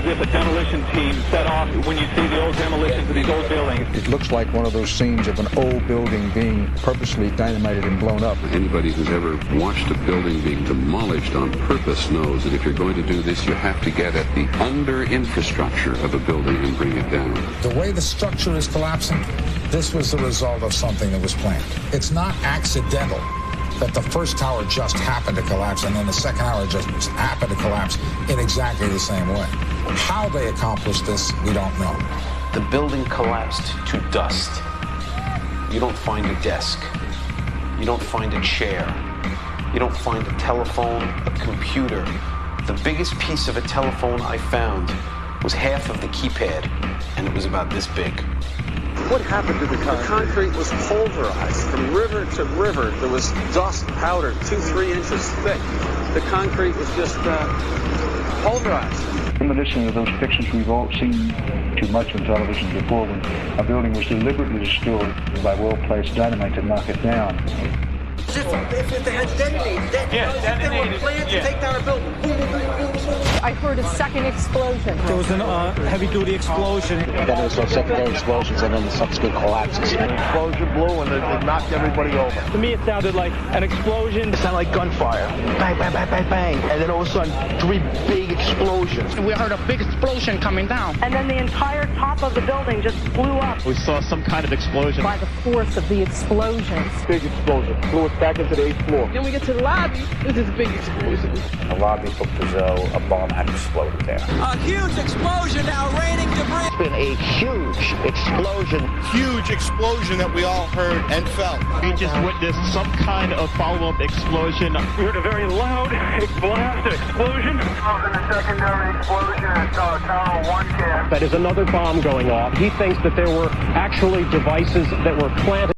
as if a demolition team set off when you see the old demolitions of these old buildings. It looks like one of those scenes of an old building being purposely dynamited and blown up. Anybody who's ever watched a building being demolished on purpose knows that if you're going to do this, you have to get at the under-infrastructure of a building and bring it down. The way the structure is collapsing, this was the result of something that was planned. It's not accidental that the first tower just happened to collapse and then the second tower just happened to collapse in exactly the same way. How they accomplished this, we don't know. The building collapsed to dust. You don't find a desk. You don't find a chair. You don't find a telephone, a computer. The biggest piece of a telephone I found was half of the keypad, and it was about this big. What happened to the concrete? The concrete was pulverized from river to river. There was dust powder 2-3 inches thick. The concrete was just pulverized. Reminiscent of those pictures we've all seen too much on television before, when a building was deliberately destroyed by well-placed dynamite to knock it down. If they had detonated, they were planned to take down a building. Boom, boom, boom, boom, boom. I heard a second explosion. There was a heavy-duty explosion. Then there was some secondary explosions and then subsequent collapses. An explosion blew and it knocked everybody over. To me, it sounded like an explosion. It sounded like gunfire. Bang, bang, bang, bang, bang. And then all of a sudden, 3 big explosions. We heard a big explosion coming down. And then the entire top of the building just blew up. We saw some kind of explosion. By the force of the explosions. Big explosion. Blew us back into the 8th floor. Then we get to the lobby. There's this big explosion. The lobby looked as though a bomb had exploded there. A huge explosion now raining debris. It's been a huge explosion. Huge explosion that we all heard and felt. We just witnessed some kind of follow-up explosion. We heard a very loud blast explosion. The secondary explosion at Tower 1 camp. That is another bomb going off. He thinks that there were actually devices that were planted